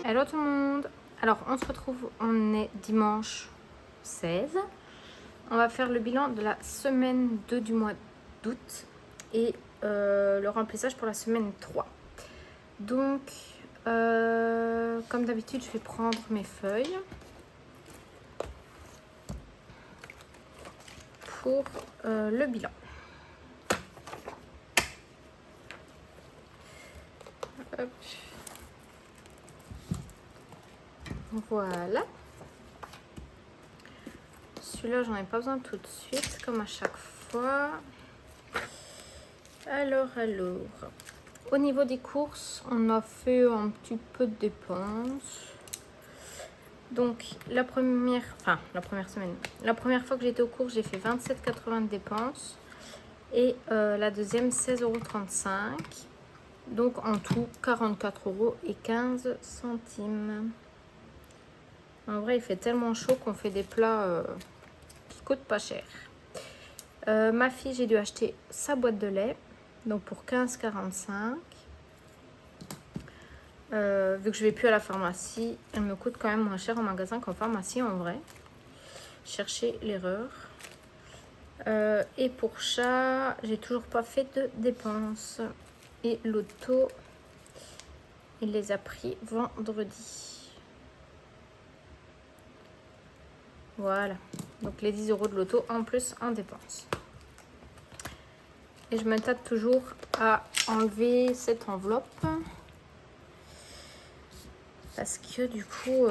Hello tout le monde. Alors on se retrouve, on est dimanche 16. On va faire le bilan de la semaine 2 du mois d'août et le remplissage pour la semaine 3. Donc comme d'habitude je vais prendre mes feuilles pour le bilan. Hop. Voilà. Celui-là, j'en ai pas besoin tout de suite, comme à chaque fois. Alors. Au niveau des courses, on a fait un petit peu de dépenses. Donc, la première semaine. La première fois que j'étais aux courses, j'ai fait 27,80 de dépenses. Et la deuxième, 16,35 €. Donc, en tout, 44,15 €. En vrai, il fait tellement chaud qu'on fait des plats qui coûtent pas cher. Ma fille, j'ai dû acheter sa boîte de lait, donc pour 15,45 €. Vu que je vais plus à la pharmacie, elle me coûte quand même moins cher en magasin qu'en pharmacie en vrai. Cherchez l'erreur. Et pour chat, j'ai toujours pas fait de dépenses. Et l'auto, il les a pris vendredi. Voilà, donc les 10 € de l'auto en plus en dépenses. Et je me tâte toujours à enlever cette enveloppe. Parce que du coup,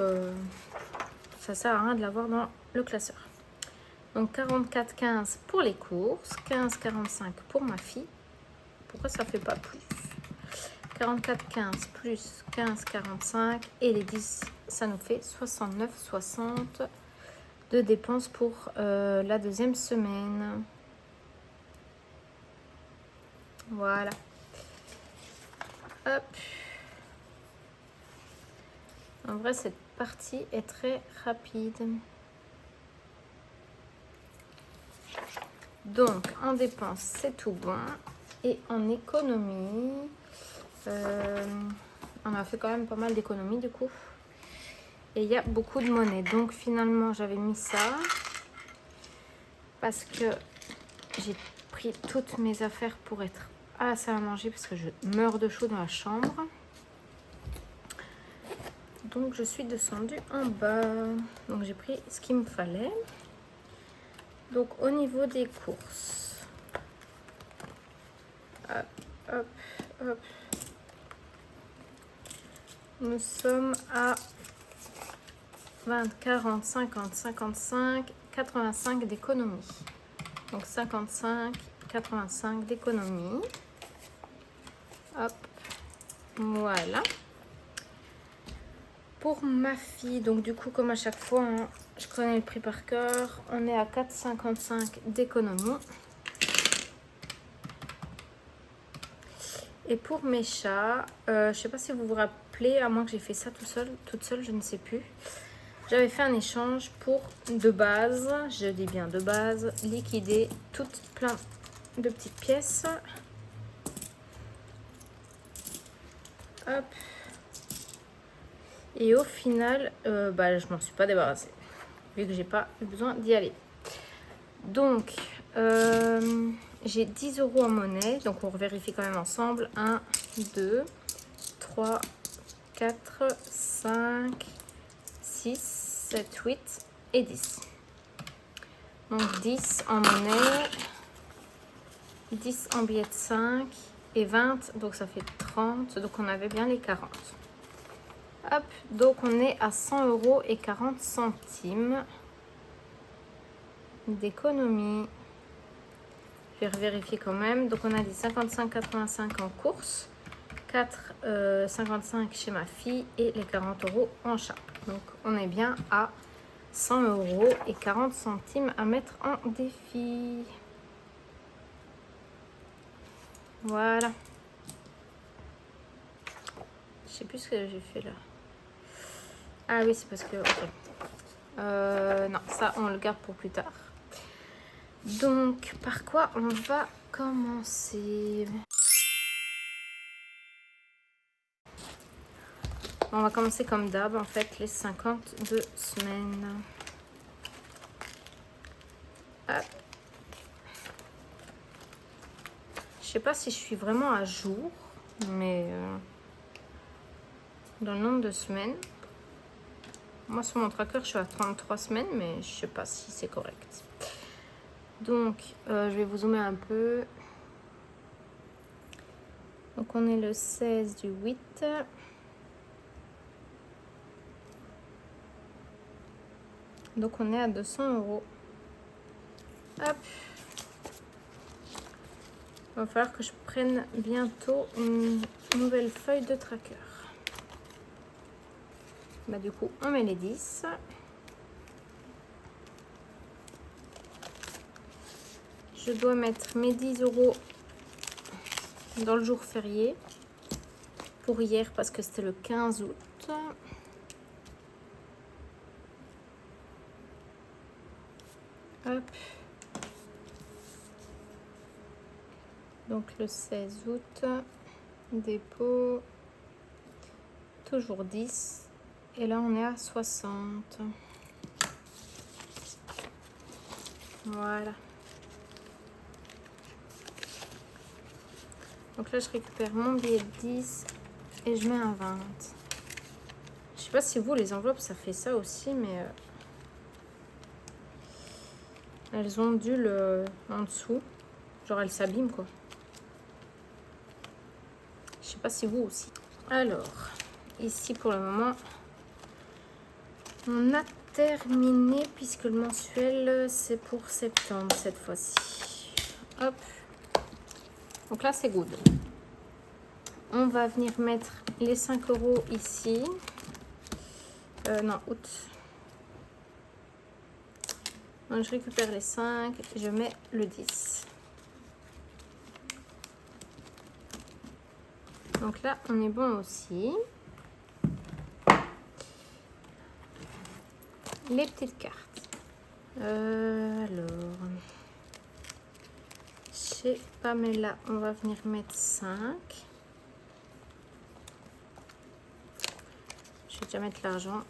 ça sert à rien de l'avoir dans le classeur. Donc 44,15 pour les courses, 15,45 pour ma fille. Pourquoi ça fait pas plus? 44,15 plus 15,45 et les 10, ça nous fait 69,60 de dépenses pour la deuxième semaine. Voilà. Hop. En vrai, cette partie est très rapide. Donc, en dépenses, c'est tout bon. Et en économie, on a fait quand même pas mal d'économies du coup. Et il y a beaucoup de monnaie. Donc, finalement, j'avais mis ça. Parce que j'ai pris toutes mes affaires pour être à la salle à manger. Parce que je meurs de chaud dans la chambre. Donc, je suis descendue en bas. Donc, j'ai pris ce qu'il me fallait. Donc, au niveau des courses. Hop, hop, hop. Nous sommes à 20, 40, 50, 55, 85 d'économie. Donc 55, 85 d'économie. Hop, voilà. Pour ma fille, donc du coup comme à chaque fois, hein, je connais le prix par cœur. On est à 4,55 d'économie. Et pour mes chats, je sais pas si vous vous rappelez, à moins que j'ai fait ça toute seule, je ne sais plus. J'avais fait un échange pour de base, je dis bien de base, liquider toutes plein de petites pièces. Hop. Et au final, je m'en suis pas débarrassée, vu que j'ai pas eu besoin d'y aller. Donc, j'ai 10 € en monnaie, donc on vérifie quand même ensemble. 1, 2, 3, 4, 5, 6, 7, 8 et 10. Donc 10 en monnaie, 10 en billets de 5 et 20, donc ça fait 30, donc on avait bien les 40. Hop, donc on est à 100,40 € d'économie. Je vais vérifier quand même. Donc on a dit 55,85 en course, 4,55 chez ma fille et les 40 € en chat. Donc on est bien à 100,40 € à mettre en défi. Voilà. Je sais plus ce que j'ai fait là. Ah oui, c'est parce que... ok. Non, ça on le garde pour plus tard. Donc, par quoi on va commencer? On va commencer comme d'hab, en fait, les 52 semaines. Hop. Je sais pas si je suis vraiment à jour, mais dans le nombre de semaines. Moi, sur mon tracker, je suis à 33 semaines, mais je sais pas si c'est correct. Donc, je vais vous zoomer un peu. Donc, on est le 16 du 8. Donc, on est à 200 €. Hop. Il va falloir que je prenne bientôt une nouvelle feuille de tracker. Bah, du coup, on met les 10. Je dois mettre mes 10 € dans le jour férié pour hier parce que c'était le 15 août. Hop. Donc le 16 août, dépôt, toujours 10. Et là on est à 60. Voilà. Donc là je récupère mon billet de 10 et je mets un 20. Je sais pas si vous, les enveloppes, ça fait ça aussi, mais elles ondulent en dessous. Genre elles s'abîment quoi. Je sais pas si vous aussi. Alors, ici pour le moment, on a terminé puisque le mensuel c'est pour septembre cette fois-ci. Hop. Donc là c'est good. On va venir mettre les 5 € ici. Non, août. Donc je récupère les 5, je mets le 10. Donc là, on est bon aussi. Les petites cartes. Alors, chez Pamela, on va venir mettre 5. Je vais déjà mettre l'argent.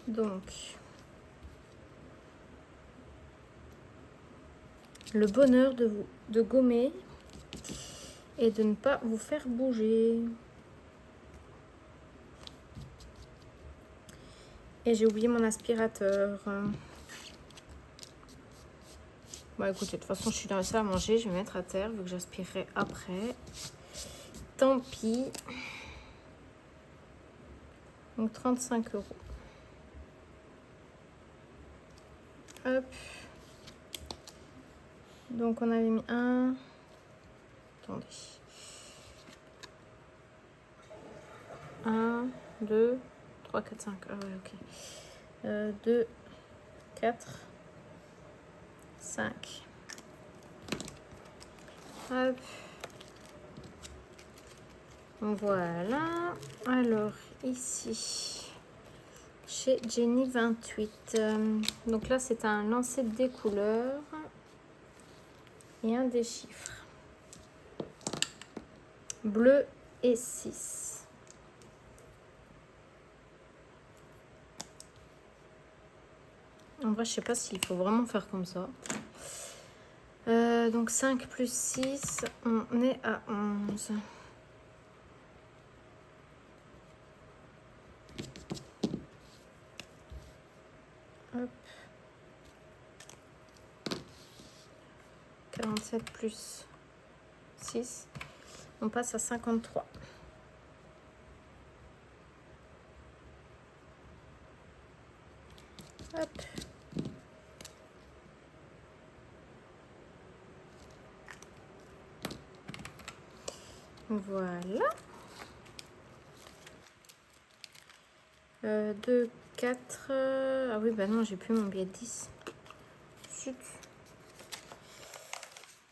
Donc, le bonheur de gommer et de ne pas vous faire bouger. Et j'ai oublié mon aspirateur. Bon, écoutez, de toute façon, je suis dans la salle à manger. Je vais mettre à terre vu que j'aspirerai après. Tant pis. Donc, 35 €. Hop. Donc, on avait mis un. Attendez. 1, 2, 3, 4, 5. Ah ouais, ok. 2, 4, 5. Hop. Voilà. Alors, ici, chez Jenny 28. Donc là, c'est un lancer des couleurs et un des chiffres. Bleu et 6. En vrai, je sais pas s'il faut vraiment faire comme ça. Donc 5 plus 6, on est à 11. Hop. 47 plus 6, on passe à 53. Hop. Voilà. 2, 4. Ah oui, bah non, j'ai plus mon billet de 10. Chut.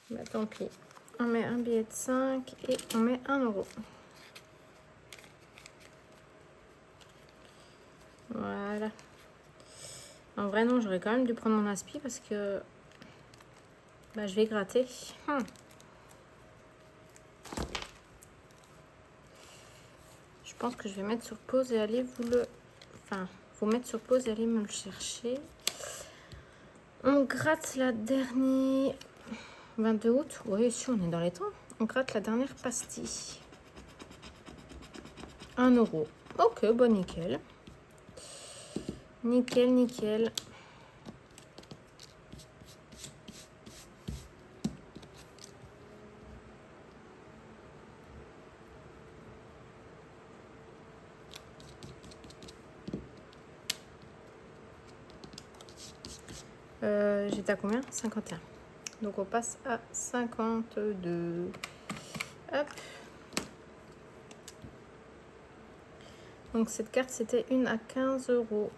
Bah tant pis. On met un billet de 5 et on met 1 €. Voilà. Voilà. En vrai, non, j'aurais quand même dû prendre mon aspi parce que bah, je vais gratter. Je pense que je vais mettre sur pause et aller vous mettre sur pause et aller me le chercher. On gratte la dernière... 22 août. Oui, si, on est dans les temps. On gratte la dernière pastille. 1 €. Ok, bon, nickel. Nickel, nickel. J'étais à combien? 51. Donc on passe à 52. Hop. Donc cette carte, c'était une à 15 €.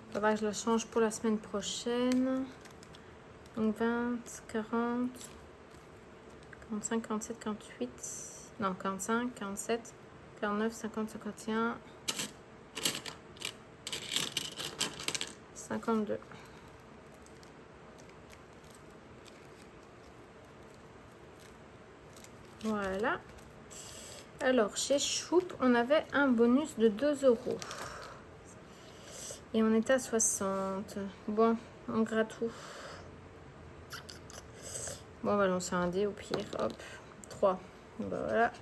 Il faudra que je la change pour la semaine prochaine. Donc 20, 40, 45, 47, 48. Non, 45, 47, 49, 50, 51, 52. Voilà. Alors, chez Choup, on avait un bonus de 2 €. Et on était à 60. Bon, on gratte tout. Bon, on va lancer un dé au pire. Hop, 3. Bah, voilà.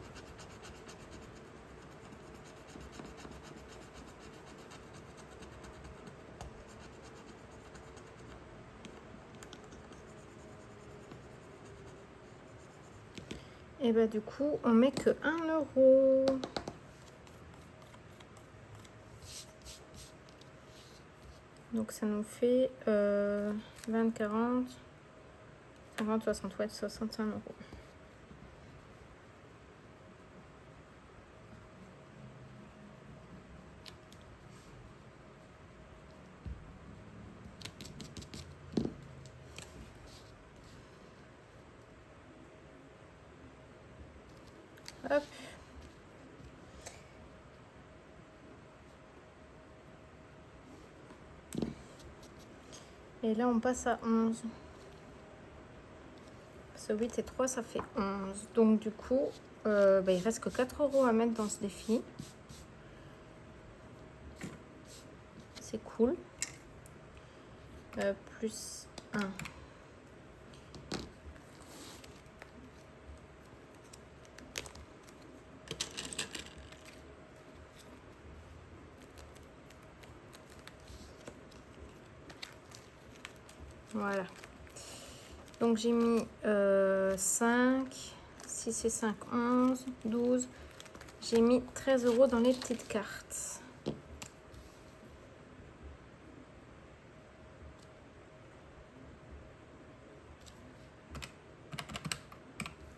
Et bah du coup, on met que 1 €. Donc ça nous fait 20, 40, 50, 60, ouais, 65 €. Hop. Et là, on passe à 11. Parce que 8 et 3, ça fait 11. Donc du coup, bah, il reste que 4 € à mettre dans ce défi. C'est cool. Plus 1. Voilà. Donc j'ai mis 5, 6 et 5, 11, 12. J'ai mis 13 € dans les petites cartes.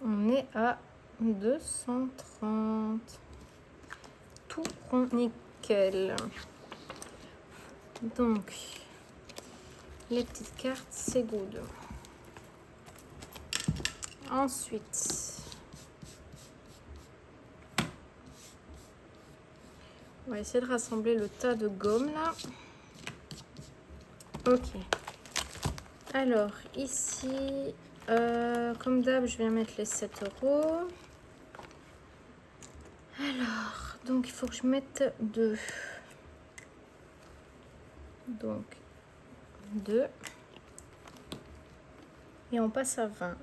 On est à 230. Tout rond nickel. Donc, les petites cartes, c'est good. Ensuite, on va essayer de rassembler le tas de gomme là. Ok. Alors, ici, comme d'hab, je viens mettre les 7 €. Alors, donc il faut que je mette 2. Donc, 2. Et on passe à 20.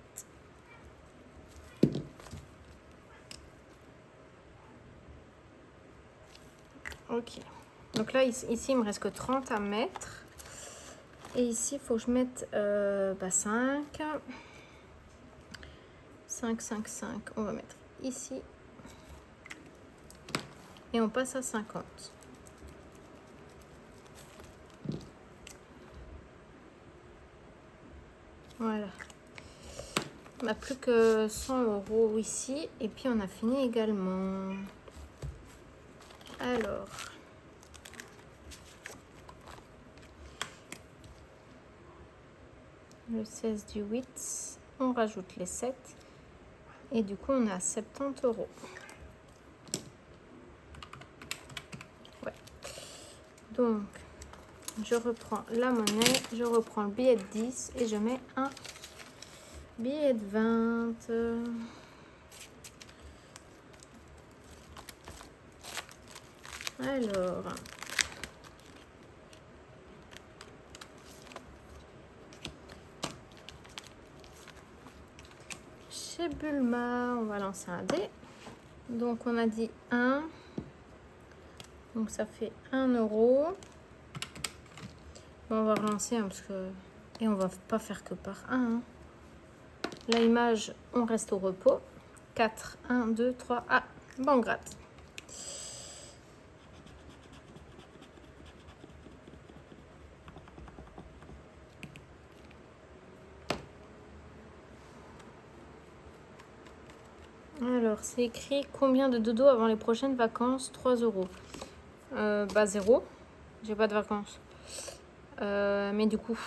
Ok. Donc là, ici, il me reste que 30 à mettre. Et ici, il faut que je mette 5. 5, 5, 5. On va mettre ici. Et on passe à 50. Voilà. On n'a plus que 100 € ici. Et puis, on a fini également. Alors. Le 16 du 8. On rajoute les 7. Et du coup, on est à 70 €. Donc, je reprends la monnaie, je reprends le billet de 10 et je mets un billet de 20. Alors, chez Bulma, on va lancer un dé. Donc, on a dit 1. Donc, ça fait 1 euro. Bon, on va relancer parce que... Et on va pas faire que par 1. Hein. La image, on reste au repos. 4, 1, 2, 3. Ah, bon, on gratte. Alors, c'est écrit combien de dodo avant les prochaines vacances? 3 euros. Bah, 0. J'ai pas de vacances. Mais du coup,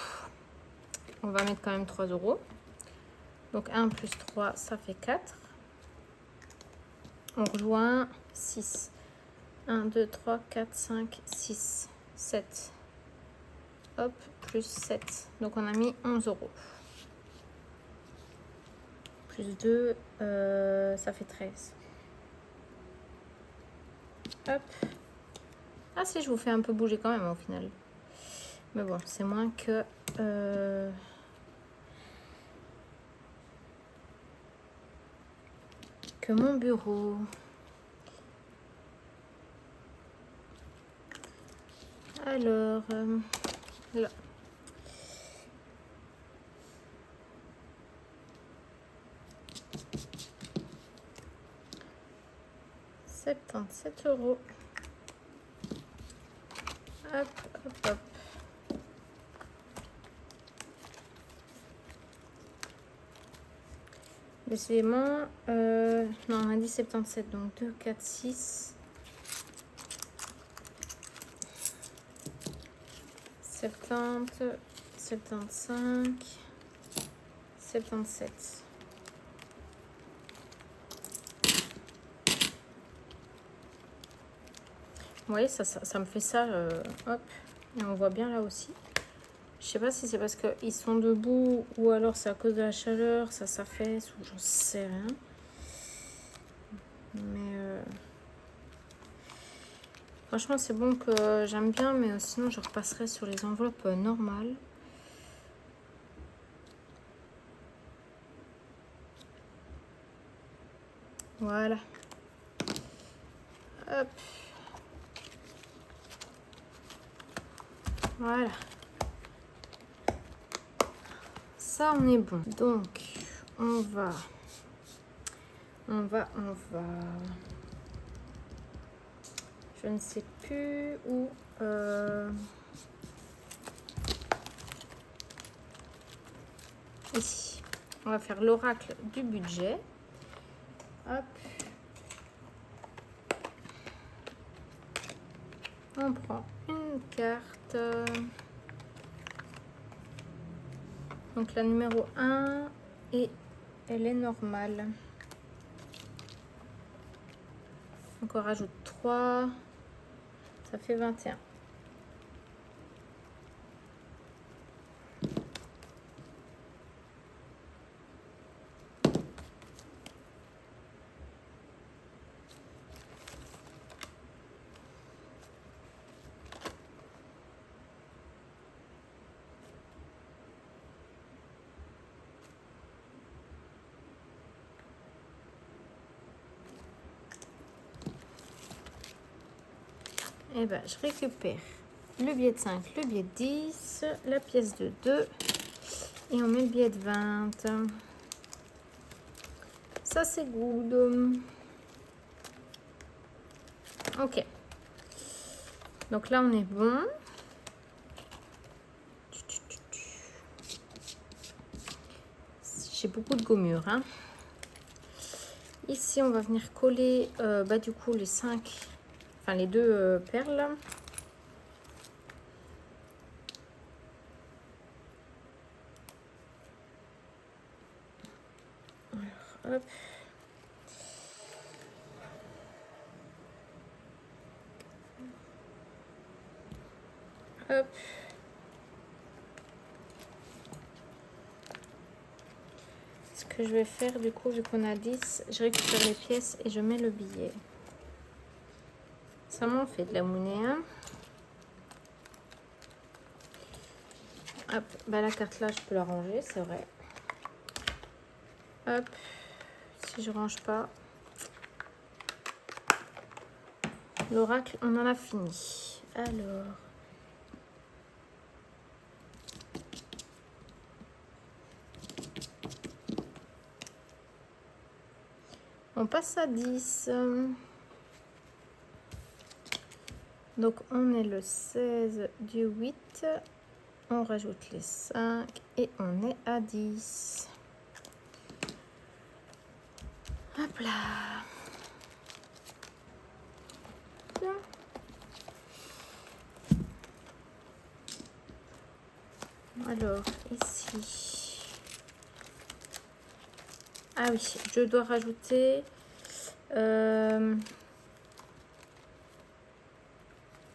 on va mettre quand même 3 euros. Donc, 1 plus 3, ça fait 4. On rejoint 6. 1, 2, 3, 4, 5, 6, 7. Hop, plus 7. Donc, on a mis 11 euros. Plus 2, ça fait 13. Hop. Ah si, je vous fais un peu bouger quand même au final. Mais bon, c'est moins que... que mon bureau. Alors, là. « 77 euros. » Hop, hop, hop. Décidément, non, on a dit 77, donc 2, 4, 6. 70, 75, 77. Vous voyez, ça me fait ça, hop, et on voit bien là aussi. Je sais pas si c'est parce qu'ils sont debout ou alors c'est à cause de la chaleur, ça s'affaisse ou j'en sais rien. Mais franchement, c'est bon que j'aime bien, mais sinon je repasserai sur les enveloppes normales. Voilà. Hop. Voilà. Ça, on est bon. Donc, on va... Je ne sais plus où... Ici. On va faire l'oracle du budget. Hop. On prend une carte. Donc la numéro 1 et elle est normale. Donc on rajoute 3. Ça fait 21. Et ben, je récupère le billet de 5, le billet de 10, la pièce de 2 et on met le billet de 20. Ça, c'est good. Ok. Donc là, on est bon. J'ai beaucoup de gommure. Hein. Ici, on va venir coller du coup les 5, enfin les 2 perles. Alors, hop. Hop. Ce que je vais faire du coup, vu qu'on a 10, je récupère les pièces et je mets le billet. Ça m'en fait de la monnaie. Hein. Hop, bah la carte là, je peux la ranger, c'est vrai. Hop, si je range pas. L'oracle, on en a fini. Alors. On passe à 10. Donc on est le 16 du 8. On rajoute les 5 et on est à 10. Hop là. Alors, ici. Ah oui, je dois rajouter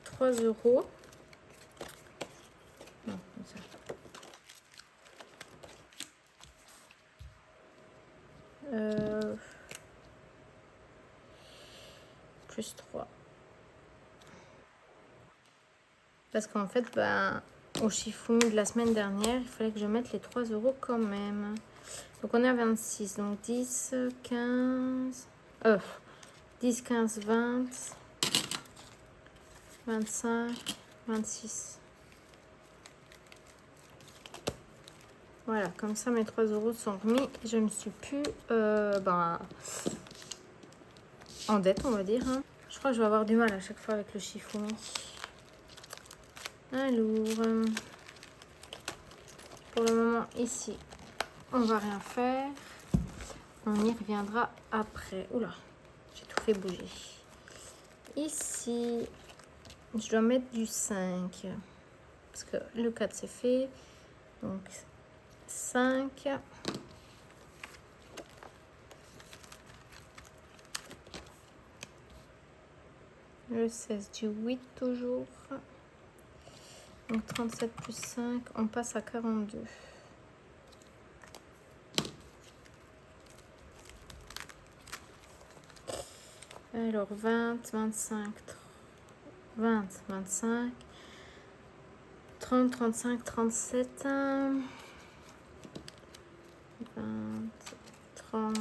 3 euros. Non, comme ça. Plus 3. Parce qu'en fait, ben, au chiffon de la semaine dernière, il fallait que je mette les 3 euros quand même. Donc on est à 26. Donc 10, 15... 10, 15, 20, 25, 26. Voilà, comme ça mes 3 euros sont remis. Je ne suis plus en dette, on va dire. Hein. Je crois que je vais avoir du mal à chaque fois avec le chiffon. Alors, pour le moment, ici, on va rien faire. On y reviendra après. Oula, j'ai tout fait bouger. Ici, je dois mettre du 5. Parce que le 4, c'est fait. Donc, 5. Le 16 du 8 toujours. Donc 37 plus 5, on passe à 42. Alors 20, 25, 20, 25, 30, 35, 37, 20, 30,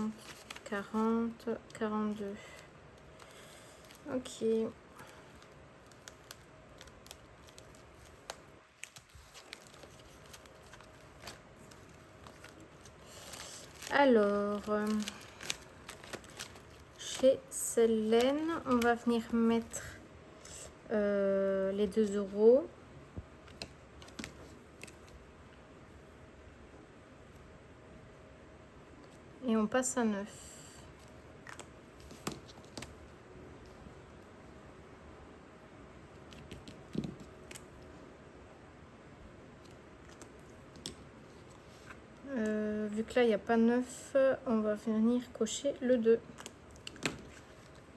40, 42. Ok. Alors, chez Selene, on va venir mettre les 2 euros. Et on passe à 9. Vu que là, il n'y a pas 9, on va venir cocher le 2.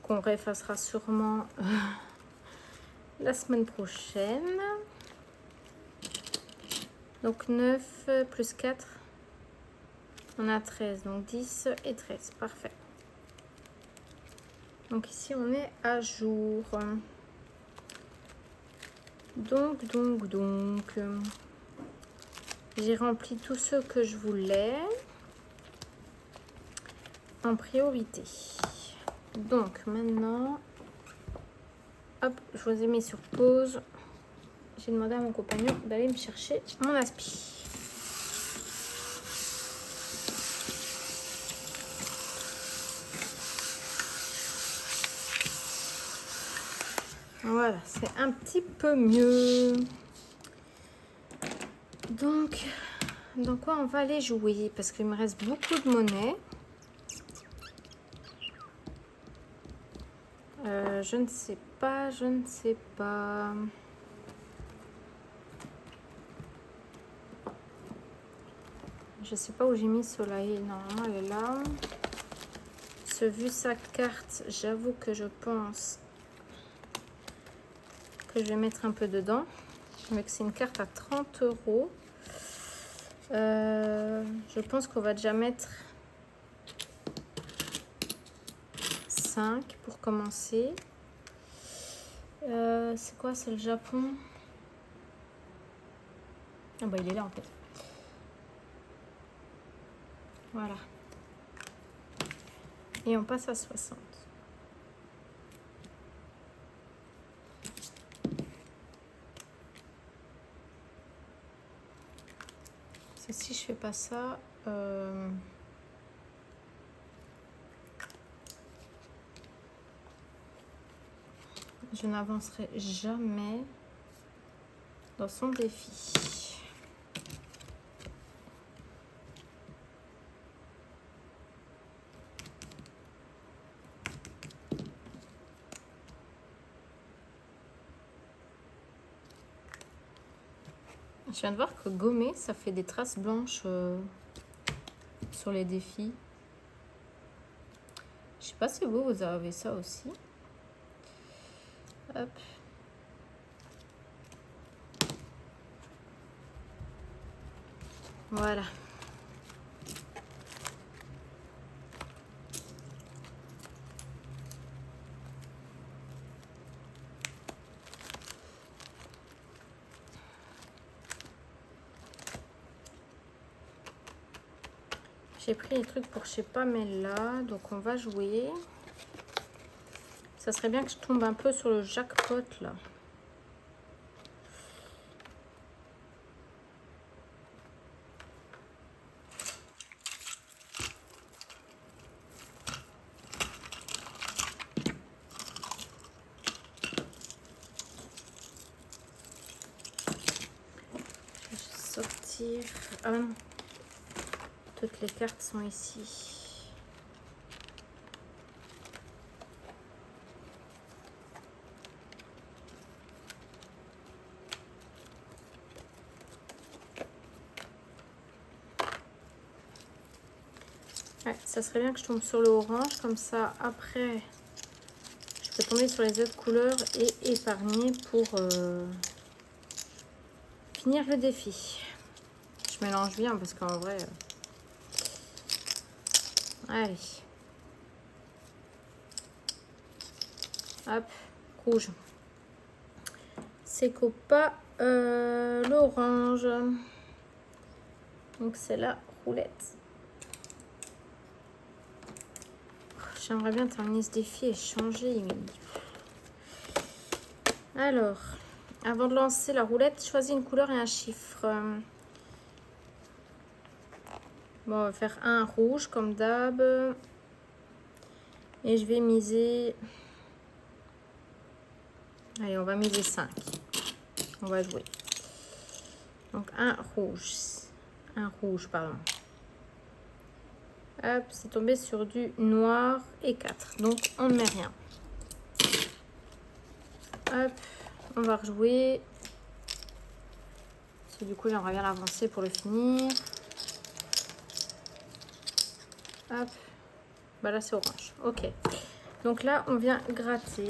Qu'on réeffacera sûrement la semaine prochaine. Donc 9 plus 4, on a 13. Donc 10 et 13, parfait. Donc ici, on est à jour. Donc, j'ai rempli tous ceux que je voulais en priorité. Donc maintenant, hop, je vous ai mis sur pause. J'ai demandé à mon compagnon d'aller me chercher mon aspi. Voilà, c'est un petit peu mieux. Donc, dans quoi on va aller jouer? Parce qu'il me reste beaucoup de monnaie. Je ne sais pas, je ne sais pas. Je sais pas où j'ai mis Soleil. Non, elle est là. Vu sa carte, j'avoue que je pense que je vais mettre un peu dedans. Avec c'est une carte à 30 €. Je pense qu'on va déjà mettre 5 pour commencer. C'est quoi? C'est le Japon. Ah bah il est là en fait. Voilà. Et on passe à 60. Si je fais pas ça, je n'avancerai jamais dans son défi. Je viens de voir que gommer, ça fait des traces blanches sur les défis. Je sais pas si vous avez ça aussi. Hop. Voilà. J'ai pris les trucs pour je sais pas, mais là, donc on va jouer. Ça serait bien que je tombe un peu sur le jackpot là. Je vais sortir. Ah non. Toutes les cartes sont ici. Ouais, ça serait bien que je tombe sur le orange, comme ça après je peux tomber sur les autres couleurs et épargner pour finir le défi. Je mélange bien parce qu'en vrai... Allez. Hop, rouge. C'est pas l'orange. Donc c'est la roulette. J'aimerais bien terminer ce défi et changer. Alors, avant de lancer la roulette, choisis une couleur et un chiffre. Bon, on va faire un rouge comme d'hab. Et je vais miser... Allez, on va miser 5. On va jouer. Donc un rouge. Un rouge, pardon. Hop, c'est tombé sur du noir et 4. Donc on ne met rien. Hop, on va rejouer. Parce que du coup, j'aimerais bien l'avancer pour le finir. Hop. Bah là, c'est orange. Ok. Donc là, on vient gratter.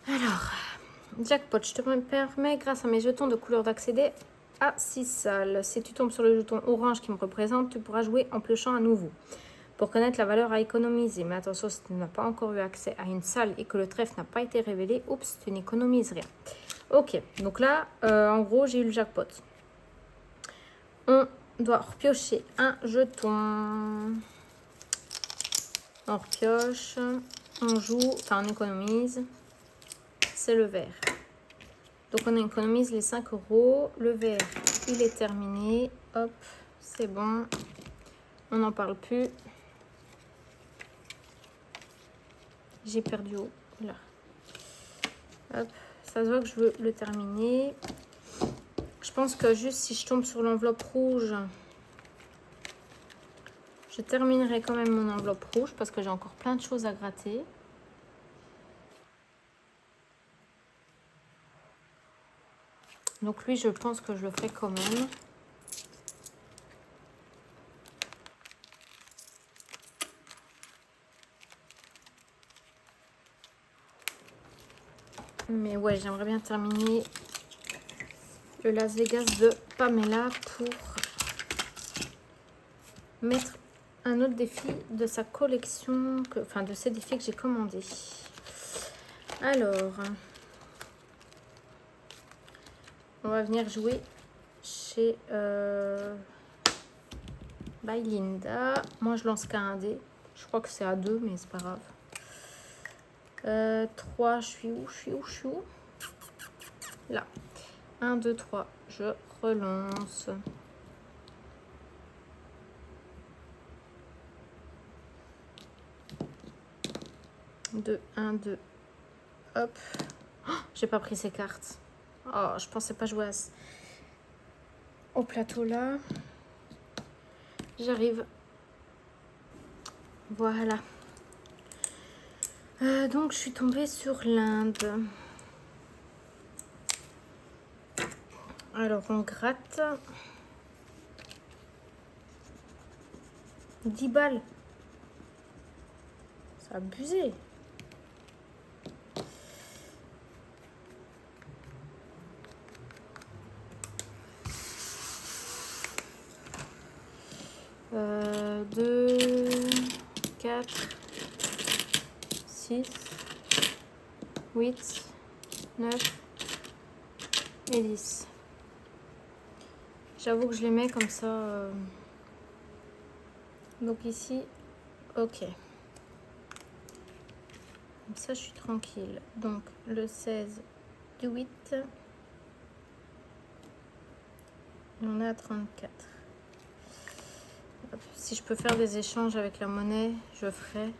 Alors, jackpot, je te permets, grâce à mes jetons de couleur, d'accéder à 6 salles. Si tu tombes sur le jeton orange qui me représente, tu pourras jouer en piochant à nouveau. Pour connaître la valeur à économiser, mais attention, si tu n'as pas encore eu accès à une salle et que le trèfle n'a pas été révélé, oups, tu n'économises rien. Ok, donc là, en gros, j'ai eu le jackpot. On doit repiocher un jeton. On repioche, on joue, enfin on économise. C'est le vert. Donc on économise les 5 €. Le vert, il est terminé. Hop, c'est bon. On n'en parle plus. J'ai perdu haut. Là. Hop, ça se voit que je veux le terminer. Je pense que juste si je tombe sur l'enveloppe rouge, je terminerai quand même mon enveloppe rouge parce que j'ai encore plein de choses à gratter. Donc lui, je pense que je le ferai quand même. Mais ouais, j'aimerais bien terminer le Las Vegas de Pamela pour mettre un autre défi de sa collection, enfin de ces défis que j'ai commandés. Alors, on va venir jouer chez by Linda. Moi, je lance qu'à un dé. Je crois que c'est à 2, mais c'est pas grave. 3, je suis où? Là. 1, 2, 3. Je relance. Deux, 1, 2. Hop. Oh, j'ai pas pris ces cartes. Oh, je pensais pas jouer au plateau là. J'arrive. Voilà. Donc, je suis tombée sur l'Inde. Alors, on gratte. 10 balles. C'est abusé. Deux, 4, 6, 8, 9 et 10. J'avoue que je les mets comme ça. Donc ici, ok. Comme ça, je suis tranquille. Donc le 16 du 8. On est à 34. Hop. Si je peux faire des échanges avec la monnaie, je ferai.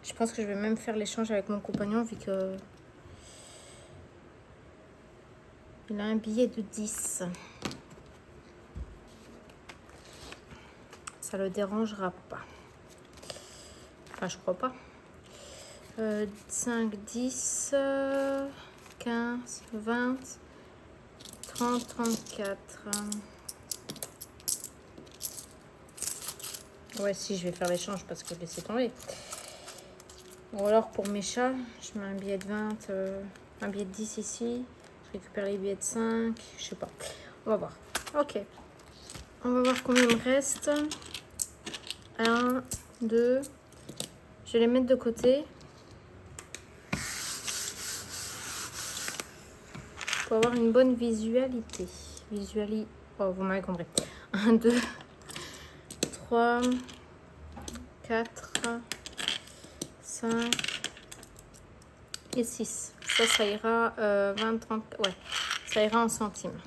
Je pense que je vais même faire l'échange avec mon compagnon vu que il a un billet de 10. Ça le dérangera pas. Enfin, je crois pas. 5, 10, 15, 20, 30, 34. Ouais, si, je vais faire l'échange parce que laissez tomber. Ou alors pour mes chats, je mets un billet de 20, un billet de 10 ici. Je récupère les billets de 5, je sais pas. On va voir. Ok. On va voir combien il me reste. 1, 2. Je vais les mettre de côté. Pour avoir une bonne visualité. Oh, vous m'avez compris. 1, 2, 3, 4, 5 et 6. Ça ira 20, 30. Ouais, ça ira en centimes.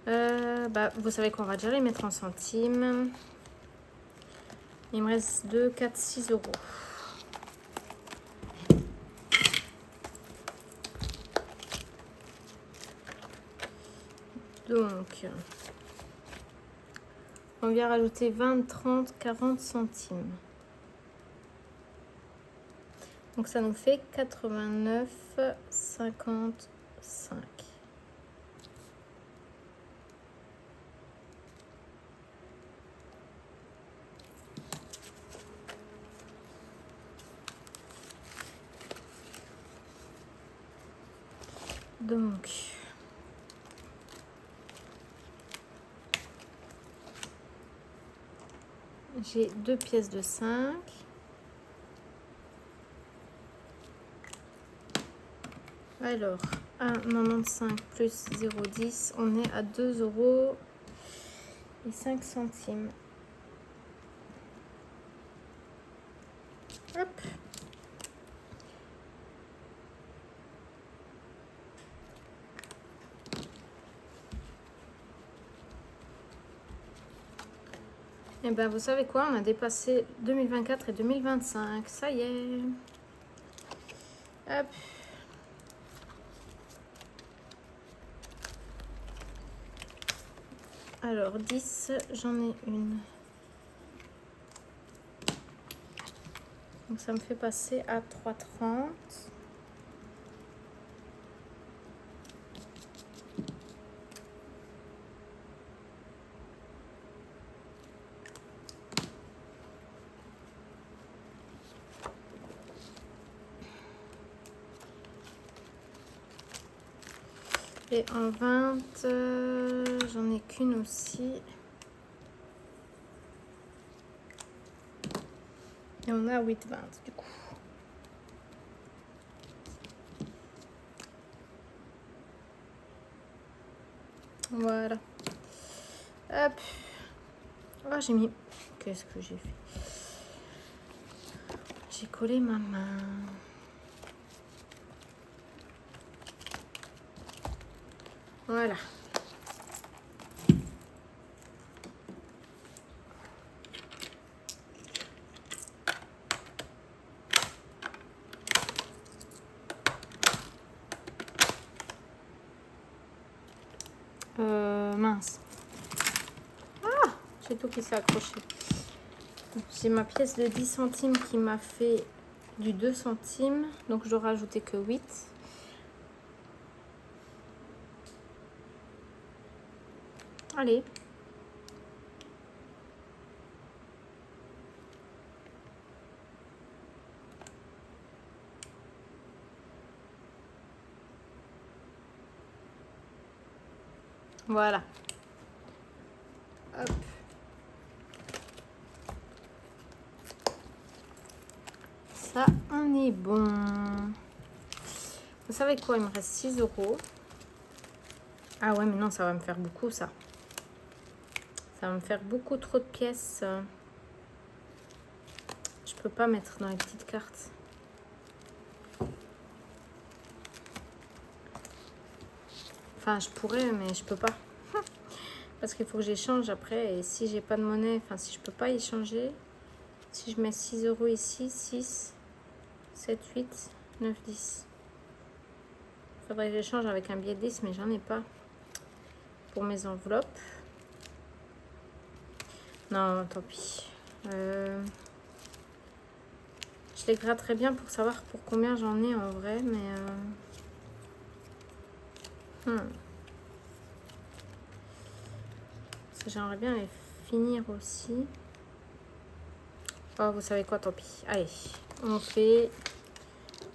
Vous savez qu'on va déjà les mettre en centimes. Il me reste 2, 4, 6 euros. Donc, on vient rajouter 20, 30, 40 centimes. Donc, ça nous fait 89,55. Donc, j'ai 2 pièces de 5. Alors, 1,95 plus 0,10, on est à 2 euros et 5 centimes. Hop. Et ben vous savez quoi, on a dépassé 2024 et 2025, ça y est. Hop. Alors 10, j'en ai une. Donc ça me fait passer à 3,30. Et en 20, j'en ai qu'une aussi. Et on a 8,20 du coup. Voilà. Hop. Oh, j'ai mis... Qu'est-ce que j'ai fait? J'ai collé ma main. Voilà. Mince. Ah, j'ai tout qui s'est accroché. J'ai ma pièce de 10 centimes qui m'a fait du 2 centimes. Donc je dois rajouter que 8. Allez. Voilà. Hop. Ça, on est bon. Vous savez quoi? Il me reste 6 €. Ah ouais, mais non, ça va me faire beaucoup, ça. Ça va me faire beaucoup trop de pièces. Je peux pas mettre dans les petites cartes. Enfin, je pourrais, mais je peux pas. Parce qu'il faut que j'échange après. Et si j'ai pas de monnaie, enfin, si je peux pas échanger, si je mets 6 € ici, 6, 7, 8, 9, 10. Faudrait que j'échange avec un billet de 10, mais j'en ai pas pour mes enveloppes. Non, tant pis. Je les gratterais bien pour savoir pour combien j'en ai en vrai, mais... Parce que j'aimerais bien les finir aussi. Oh, vous savez quoi, tant pis. Allez, on fait...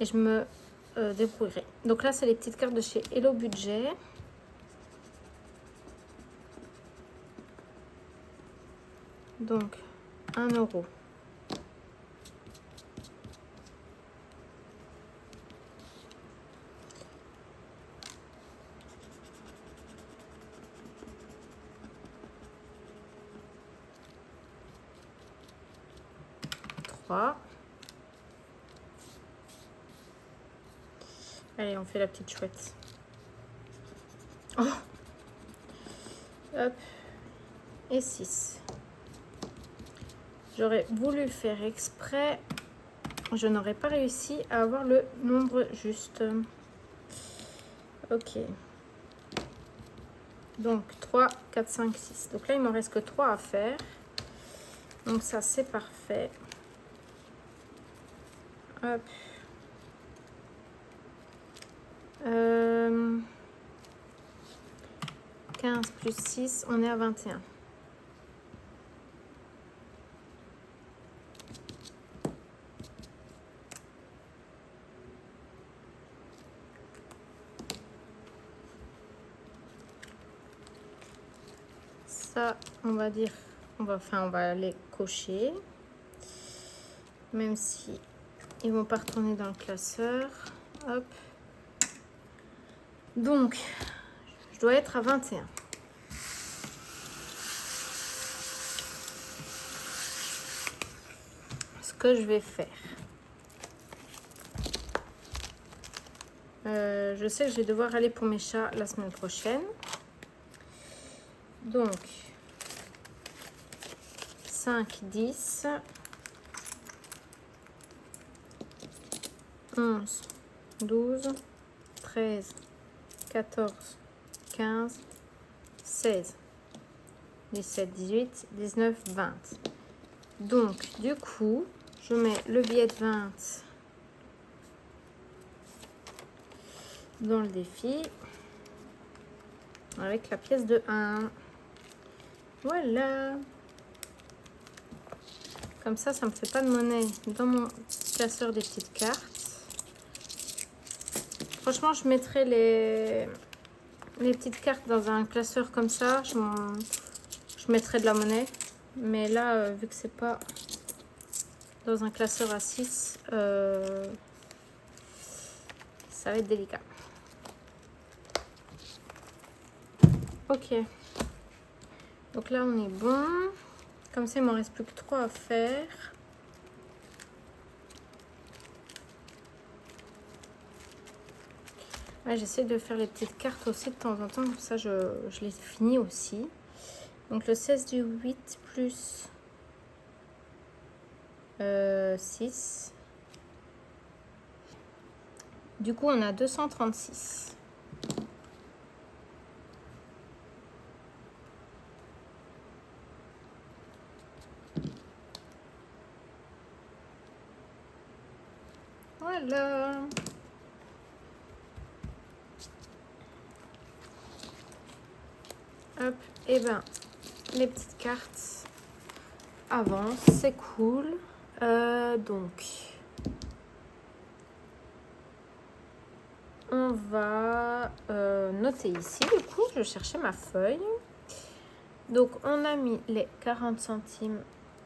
Et je me débrouillerai. Donc là, c'est les petites cartes de chez Hello Budget. Donc, 1 €. Allez, on fait la petite chouette. Oh, hop. Et 6. J'aurais voulu faire exprès. Je n'aurais pas réussi à avoir le nombre juste. Ok. Donc 3, 4, 5, 6. Donc là, il ne me reste que 3 à faire. Donc ça, c'est parfait. Hop. 15 plus 6, on est à 21. Ça, on va dire, on va les cocher. Même si ils vont pas retourner dans le classeur. Hop. Donc, je dois être à 21. Ce que je vais faire. Je sais que je vais devoir aller pour mes chats la semaine prochaine. Donc, 5, 10, 11, 12, 13, 14, 15, 16, 17, 18, 19, 20. Donc, du coup, je mets le billet de 20 dans le défi avec la pièce de 1. Voilà. Comme ça me fait pas de monnaie dans mon classeur des petites cartes. Franchement, je mettrais les petites cartes dans un classeur comme ça. Je mettrais de la monnaie. Mais là, vu que c'est pas dans un classeur à 6, ça va être délicat. Ok. Donc là, on est bon. Comme ça, il m'en reste plus que 3 à faire. Ouais, j'essaie de faire les petites cartes aussi de temps en temps. Comme ça, je les finis aussi. Donc le 16 du 8 plus 6. Du coup, on a 236. Voilà. Hop, et ben les petites cartes avancent, c'est cool. Donc, on va noter ici. Du coup, je cherchais ma feuille. Donc, on a mis les 40 centimes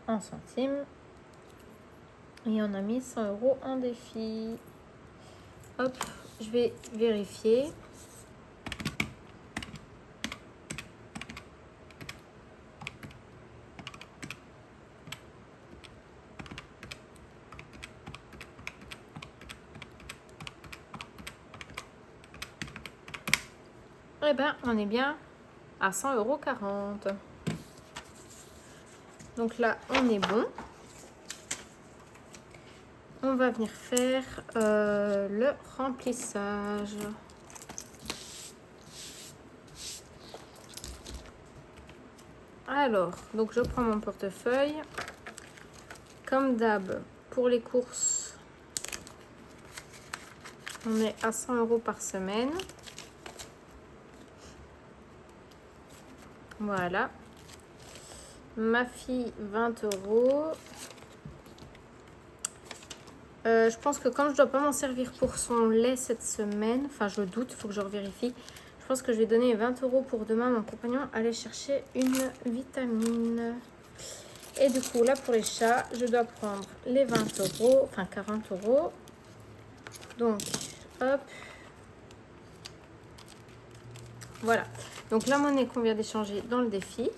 en centimes. Et on a mis 100 € en défi. Hop, je vais vérifier. Eh ben, on est bien à 100,40 €. Donc là, on est bon. On va venir faire le remplissage. Alors, donc je prends mon portefeuille. Comme d'hab, pour les courses, on est à 100 € par semaine. Voilà. Ma fille, 20 €. Je pense que comme je dois pas m'en servir pour son lait cette semaine, enfin je doute, il faut que je revérifie. Je pense que je vais donner 20 € pour demain mon compagnon aller chercher une vitamine. Et du coup là pour les chats, je dois prendre les 20 €, enfin 40 €. Donc hop. Voilà. Donc la monnaie qu'on vient d'échanger dans le défi.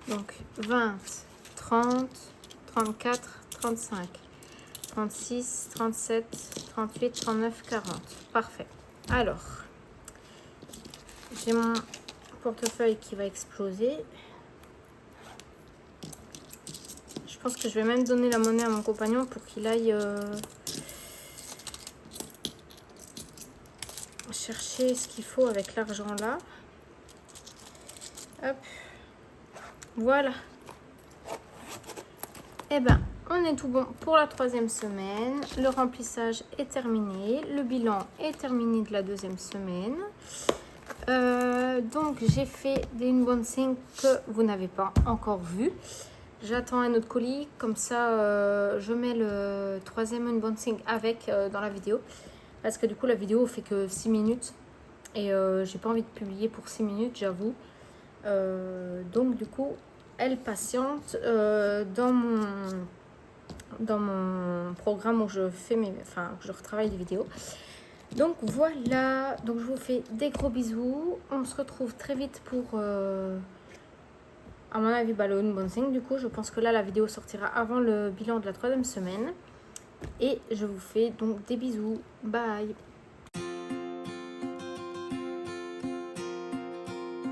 Donc 20, 30, 34, 35, 36, 37, 38, 39, 40. Parfait. Alors, j'ai mon portefeuille qui va exploser. Je pense que je vais même donner la monnaie à mon compagnon pour qu'il aille chercher ce qu'il faut avec l'argent là. Hop. Voilà. Eh ben, on est tout bon pour la 3e semaine. Le remplissage est terminé. Le bilan est terminé de la 2e semaine. Donc, j'ai fait des unboxings que vous n'avez pas encore vu. J'attends un autre colis. Comme ça, je mets le 3e unboxing avec dans la vidéo. Parce que du coup, la vidéo fait que 6 minutes. Et j'ai pas envie de publier pour 6 minutes, j'avoue. Donc, du coup, elle patiente dans mon programme où je fais je retravaille des vidéos. Donc voilà, donc je vous fais des gros bisous. On se retrouve très vite pour à mon avis le unboxing. Du coup, je pense que là la vidéo sortira avant le bilan de la 3e semaine. Et je vous fais donc des bisous. Bye.